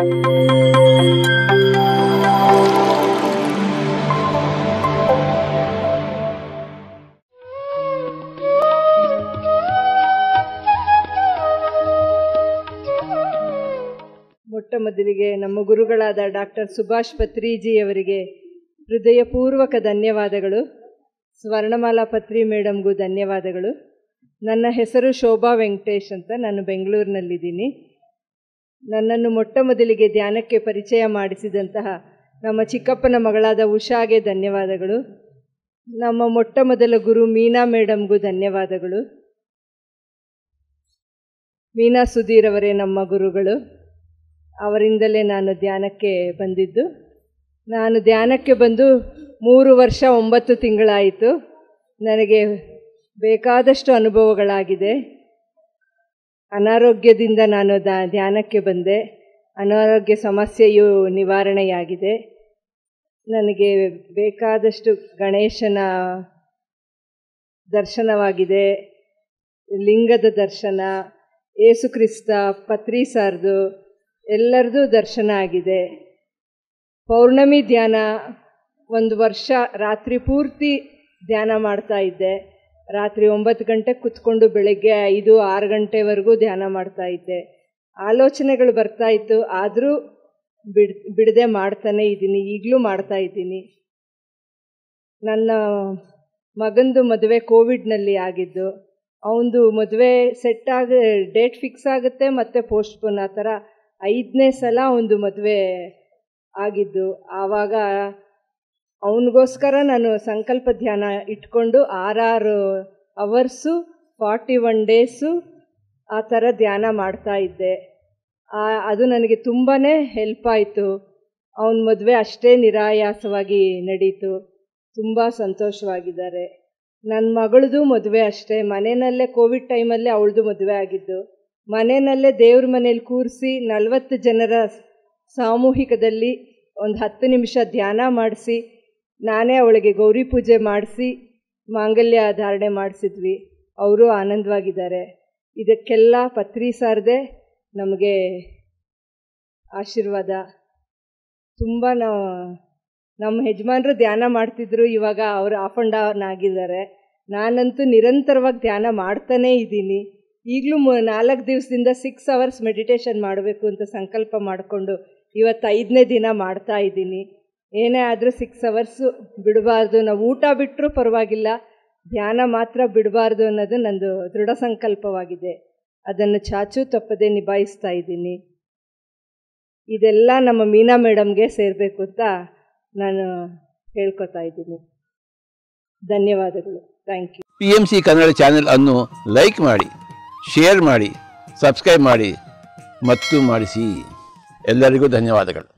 ಮೊಟ್ಟ ಮೊದಲಿಗೆ ನಮ್ಮ ಗುರುಗಳಾದ ಡಾಕ್ಟರ್ ಸುಭಾಷ್ ಪತ್ರಿಜಿಯವರಿಗೆ ಹೃದಯಪೂರ್ವಕ ಧನ್ಯವಾದಗಳು. ಸ್ವರ್ಣಮಾಲಾ ಪತ್ರಿ ಮೇಡಮ್ಗೂ ಧನ್ಯವಾದಗಳು. ನನ್ನ ಹೆಸರು ಶೋಭಾ ವೆಂಕಟೇಶ್ ಅಂತ. ನಾನು ಬೆಂಗಳೂರಿನಲ್ಲಿದ್ದೀನಿ. ನನ್ನನ್ನು ಮೊಟ್ಟ ಮೊದಲಿಗೆ ಧ್ಯಾನಕ್ಕೆ ಪರಿಚಯ ಮಾಡಿಸಿದಂತಹ ನಮ್ಮ ಚಿಕ್ಕಪ್ಪನ ಮಗಳಾದ ಉಷಾಗೆ ಧನ್ಯವಾದಗಳು. ನಮ್ಮ ಮೊಟ್ಟ ಮೊದಲ ಗುರು ಮೀನಾ ಮೇಡಮ್ಗೂ ಧನ್ಯವಾದಗಳು. ಮೀನಾ ಸುಧೀರ್ ಅವರೇ ನಮ್ಮ ಗುರುಗಳು. ಅವರಿಂದಲೇ ನಾನು ಧ್ಯಾನಕ್ಕೆ ಬಂದಿದ್ದು. ನಾನು ಧ್ಯಾನಕ್ಕೆ ಬಂದು 3 ವರ್ಷ 9 ತಿಂಗಳಾಯಿತು. ನನಗೆ ಬೇಕಾದಷ್ಟು ಅನುಭವಗಳಾಗಿದೆ. ಅನಾರೋಗ್ಯದಿಂದ ನಾನು ಧ್ಯಾನಕ್ಕೆ ಬಂದೆ. ಅನಾರೋಗ್ಯ ಸಮಸ್ಯೆಯು ನಿವಾರಣೆಯಾಗಿದೆ. ನನಗೆ ಬೇಕಾದಷ್ಟು ಗಣೇಶನ ದರ್ಶನವಾಗಿದೆ, ಲಿಂಗದ ದರ್ಶನ, ಏಸು ಕ್ರಿಸ್ತ, ಪತ್ರಿ ಸಾರ್ದು ಎಲ್ಲರದು ದರ್ಶನ ಆಗಿದೆ. ಪೌರ್ಣಮಿ ಧ್ಯಾನ 1 ವರ್ಷ ರಾತ್ರಿ ಪೂರ್ತಿ ಧ್ಯಾನ ಮಾಡ್ತಾ ಇದ್ದೆ. ರಾತ್ರಿ 9 ಗಂಟೆಗೆ ಕುತ್ಕೊಂಡು ಬೆಳಗ್ಗೆ 5-6 ಗಂಟೆವರೆಗೂ ಧ್ಯಾನ ಮಾಡ್ತಾ ಇದ್ದೆ. ಆಲೋಚನೆಗಳು ಬರ್ತಾ ಇತ್ತು, ಆದರೂ ಬಿಡದೆ ಮಾಡ್ತಾನೆ ಇದ್ದೀನಿ. ಈಗಲೂ ಮಾಡ್ತಾ ಇದ್ದೀನಿ. ನನ್ನ ಮಗಂದು ಮದುವೆ ಕೋವಿಡ್ನಲ್ಲಿ ಆಗಿದ್ದು. ಅವನದು ಮದುವೆ ಡೇಟ್ ಫಿಕ್ಸ್ ಆಗುತ್ತೆ ಮತ್ತು ಪೋಸ್ಟ್ಪೋನ್, ಆ ಥರ 5ನೇ ಸಲ ಒಂದು ಮದುವೆ ಆಗಿದ್ದು. ಆವಾಗ ಅವನಿಗೋಸ್ಕರ ನಾನು ಸಂಕಲ್ಪ ಧ್ಯಾನ ಇಟ್ಕೊಂಡು 6 ಅವರ್ಸು 41 ಡೇಸು ಆ ಥರ ಧ್ಯಾನ ಮಾಡ್ತಾ ಇದ್ದೆ. ಅದು ನನಗೆ ತುಂಬಾ ಹೆಲ್ಪ್ ಆಯಿತು. ಅವನ ಮದುವೆ ಅಷ್ಟೇ ನಿರಾಯಾಸವಾಗಿ ನಡೀತು. ತುಂಬ ಸಂತೋಷವಾಗಿದ್ದಾರೆ. ನನ್ನ ಮಗಳದು ಮದುವೆ ಅಷ್ಟೇ ಮನೆಯಲ್ಲೇ, ಕೋವಿಡ್ ಟೈಮಲ್ಲೇ ಅವಳದು ಮದುವೆ ಆಗಿದ್ದು. ಮನೆಯಲ್ಲೇ ದೇವ್ರ ಮನೇಲಿ ಕೂರಿಸಿ 40 ಜನರ ಸಾಮೂಹಿಕದಲ್ಲಿ ಒಂದು 10 ನಿಮಿಷ ಧ್ಯಾನ ಮಾಡಿಸಿ, ನಾನೇ ಅವಳಿಗೆ ಗೌರಿ ಪೂಜೆ ಮಾಡಿಸಿ ಮಾಂಗಲ್ಯ ಧಾರಣೆ ಮಾಡಿಸಿದ್ವಿ. ಅವರು ಆನಂದವಾಗಿದ್ದಾರೆ. ಇದಕ್ಕೆಲ್ಲ ಪತ್ರಿ ಸಾರದೆ ನಮಗೆ ಆಶೀರ್ವಾದ. ತುಂಬ ನಮ್ಮ ಯಜಮಾನರು ಧ್ಯಾನ ಮಾಡ್ತಿದ್ರು, ಇವಾಗ ಅವರು ಆಫ್ ಆ್ಯಂಡ್ ಡೌನ್ ಆಗಿದ್ದಾರೆ. ನಾನಂತೂ ನಿರಂತರವಾಗಿ ಧ್ಯಾನ ಮಾಡ್ತಾನೇ ಇದ್ದೀನಿ. ಈಗಲೂ 4 ದಿವಸದಿಂದ 6 ಅವರ್ಸ್ ಮೆಡಿಟೇಷನ್ ಮಾಡಬೇಕು ಅಂತ ಸಂಕಲ್ಪ ಮಾಡಿಕೊಂಡು ಇವತ್ತು 5ನೇ ದಿನ ಮಾಡ್ತಾ ಇದ್ದೀನಿ. ಏನೇ ಆದರೂ 6 ಅವರ್ಸು ಬಿಡಬಾರ್ದು. ನಾವು ಊಟ ಬಿಟ್ಟರೂ ಪರವಾಗಿಲ್ಲ, ಧ್ಯಾನ ಮಾತ್ರ ಬಿಡಬಾರ್ದು ಅನ್ನೋದು ನಂದು ದೃಢ ಸಂಕಲ್ಪವಾಗಿದೆ. ಅದನ್ನು ಚಾಚೂ ತಪ್ಪದೆ ನಿಭಾಯಿಸ್ತಾ ಇದ್ದೀನಿ. ಇದೆಲ್ಲ ನಮ್ಮ ಮೀನಾ ಮೇಡಮ್ಗೆ ಸೇರಬೇಕು ಅಂತ ನಾನು ಹೇಳ್ಕೊತಾ ಇದ್ದೀನಿ. ಧನ್ಯವಾದಗಳು. Thank you. PMC Kannada channel ಅನ್ನು ಲೈಕ್ ಮಾಡಿ, ಶೇರ್ ಮಾಡಿ, ಸಬ್ಸ್ಕ್ರೈಬ್ ಮಾಡಿ ಮತ್ತು ಮಾಡಿಸಿ. ಎಲ್ಲರಿಗೂ ಧನ್ಯವಾದಗಳು.